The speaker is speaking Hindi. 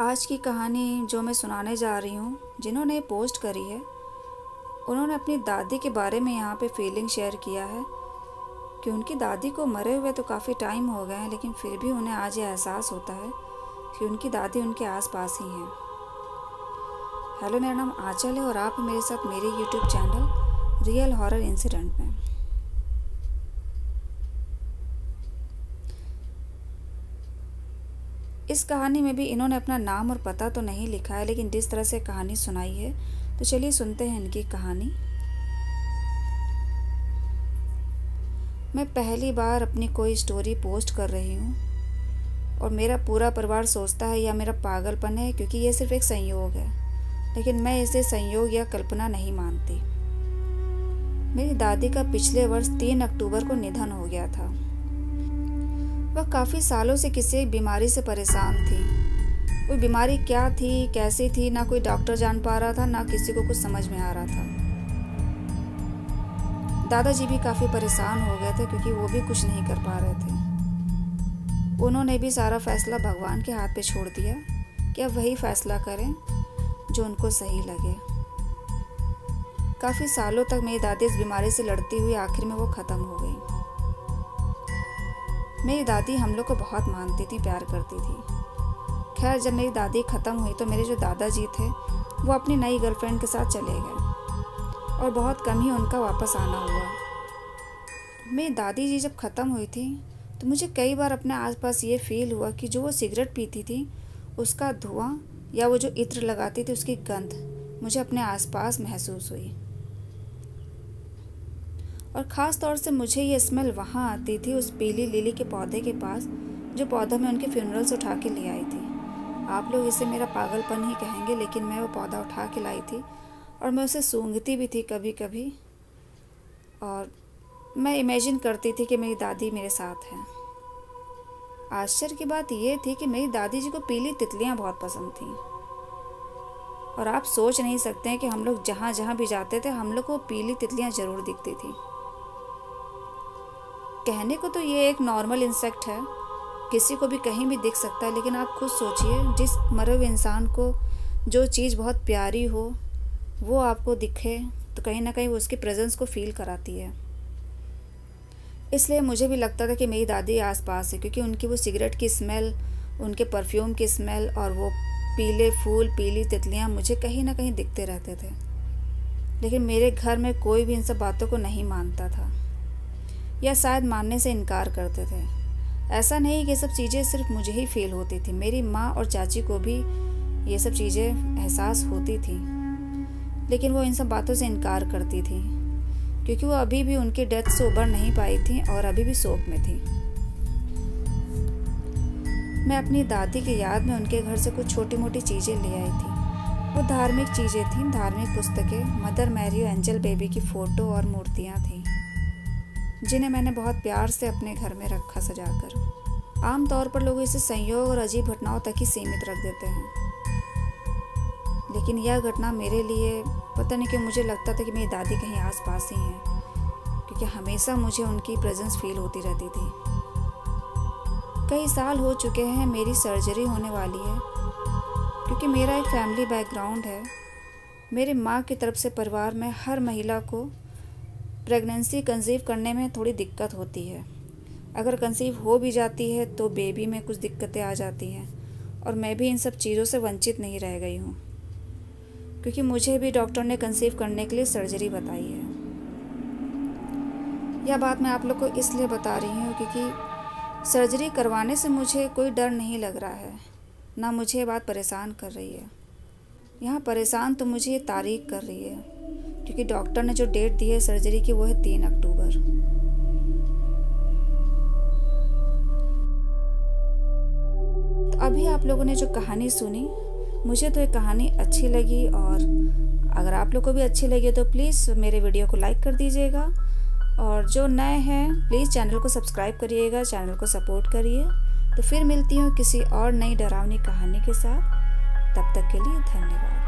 आज की कहानी जो मैं सुनाने जा रही हूँ, जिन्होंने पोस्ट करी है उन्होंने अपनी दादी के बारे में यहाँ पे फीलिंग शेयर किया है कि उनकी दादी को मरे हुए तो काफ़ी टाइम हो गए हैं, लेकिन फिर भी उन्हें आज ये एहसास होता है कि उनकी दादी उनके आसपास ही हैं। हेलो, मेरा नाम आंचल है और आप मेरे साथ मेरे YouTube channel real horror incident में। इस कहानी में भी इन्होंने अपना नाम और पता तो नहीं लिखा है, लेकिन जिस तरह से कहानी सुनाई है तो चलिए सुनते हैं इनकी कहानी। मैं पहली बार अपनी कोई स्टोरी पोस्ट कर रही हूँ और मेरा पूरा परिवार सोचता है या मेरा पागलपन है, क्योंकि ये सिर्फ एक संयोग है, लेकिन मैं इसे संयोग या कल्पना नहीं मानती। मेरी दादी का पिछले वर्ष 3 अक्टूबर को निधन हो गया था। वह काफ़ी सालों से किसी एक बीमारी से परेशान थी। वो बीमारी क्या थी, कैसी थी, ना कोई डॉक्टर जान पा रहा था, ना किसी को कुछ समझ में आ रहा था। दादाजी भी काफ़ी परेशान हो गए थे, क्योंकि वो भी कुछ नहीं कर पा रहे थे। उन्होंने भी सारा फैसला भगवान के हाथ पे छोड़ दिया कि अब वही फैसला करें जो उनको सही लगे। काफ़ी सालों तक मेरी दादी इस बीमारी से लड़ती हुई आखिर में वो ख़त्म हो गई। मेरी दादी हम लोग को बहुत मानती थी, प्यार करती थी। खैर, जब मेरी दादी ख़त्म हुई तो मेरे जो दादाजी थे वो अपनी नई गर्लफ्रेंड के साथ चले गए और बहुत कम ही उनका वापस आना हुआ। मेरी दादी जी जब ख़त्म हुई थी तो मुझे कई बार अपने आसपास ये फील हुआ कि जो वो सिगरेट पीती थी उसका धुआं या वो जो इत्र लगाती थी उसकी गंध मुझे अपने आसपास महसूस हुई। और ख़ास तौर से मुझे ये स्मेल वहाँ आती थी उस पीली लिली के पौधे के पास, जो पौधा मैं उनके फ्यूनरल से उठा के ले आई थी। आप लोग इसे मेरा पागलपन ही कहेंगे, लेकिन मैं वो पौधा उठा के लाई थी और मैं उसे सूंघती भी थी कभी कभी, और मैं इमेजिन करती थी कि मेरी दादी मेरे साथ हैं। आश्चर्य की बात ये थी कि मेरी दादी जी को पीली तितलियाँ बहुत पसंद थीं, और आप सोच नहीं सकते हैं कि हम लोग जहाँ जहाँ भी जाते थे हम लोग को पीली तितलियाँ ज़रूर दिखती थी। कहने को तो ये एक नॉर्मल इंसेक्ट है, किसी को भी कहीं भी दिख सकता है, लेकिन आप खुद सोचिए, जिस मरे हुए इंसान को जो चीज़ बहुत प्यारी हो वो आपको दिखे तो कहीं ना कहीं वो उसकी प्रेजेंस को फील कराती है। इसलिए मुझे भी लगता था कि मेरी दादी आसपास है, क्योंकि उनकी वो सिगरेट की स्मेल, उनके परफ्यूम की स्मेल और वो पीले फूल, पीली तितलियाँ मुझे कहीं ना कहीं दिखते रहते थे। लेकिन मेरे घर में कोई भी इन सब बातों को नहीं मानता था, या शायद मानने से इनकार करते थे। ऐसा नहीं कि ये सब चीज़ें सिर्फ मुझे ही फील होती थी, मेरी माँ और चाची को भी ये सब चीज़ें एहसास होती थी, लेकिन वो इन सब बातों से इनकार करती थी, क्योंकि वो अभी भी उनकी डेथ से उबर नहीं पाई थी और अभी भी शोक में थी। मैं अपनी दादी की याद में उनके घर से कुछ छोटी मोटी चीज़ें ले आई थी। वो धार्मिक चीज़ें थीं, धार्मिक पुस्तकें, मदर मैरी और एंजल बेबी की फ़ोटो और मूर्तियाँ थीं, जिन्हें मैंने बहुत प्यार से अपने घर में रखा सजाकर। आमतौर पर लोग इसे संयोग और अजीब घटनाओं तक ही सीमित रख देते हैं, लेकिन यह घटना मेरे लिए पता नहीं क्यों मुझे लगता था कि मेरी दादी कहीं आसपास ही हैं, क्योंकि हमेशा मुझे उनकी प्रेजेंस फील होती रहती थी। कई साल हो चुके हैं, मेरी सर्जरी होने वाली है, क्योंकि मेरा एक फैमिली बैकग्राउंड है। मेरी माँ की तरफ से परिवार में हर महिला को प्रेगनेंसी कंसीव करने में थोड़ी दिक्कत होती है। अगर कंसीव हो भी जाती है तो बेबी में कुछ दिक्कतें आ जाती हैं, और मैं भी इन सब चीज़ों से वंचित नहीं रह गई हूँ, क्योंकि मुझे भी डॉक्टर ने कंसीव करने के लिए सर्जरी बताई है। यह बात मैं आप लोग को इसलिए बता रही हूँ क्योंकि सर्जरी करवाने से मुझे कोई डर नहीं लग रहा है, ना मुझे ये बात परेशान कर रही है। यहाँ परेशान तो मुझे ये तारीख कर रही है, क्योंकि डॉक्टर ने जो डेट दी है सर्जरी की वो है 3 अक्टूबर। तो अभी आप लोगों ने जो कहानी सुनी, मुझे तो ये कहानी अच्छी लगी, और अगर आप लोग को भी अच्छी लगी तो प्लीज़ मेरे वीडियो को लाइक कर दीजिएगा, और जो नए हैं प्लीज़ चैनल को सब्सक्राइब करिएगा, चैनल को सपोर्ट करिए। तो फिर मिलती हूँ किसी और नई डरावनी कहानी के साथ। तब तक के लिए धन्यवाद।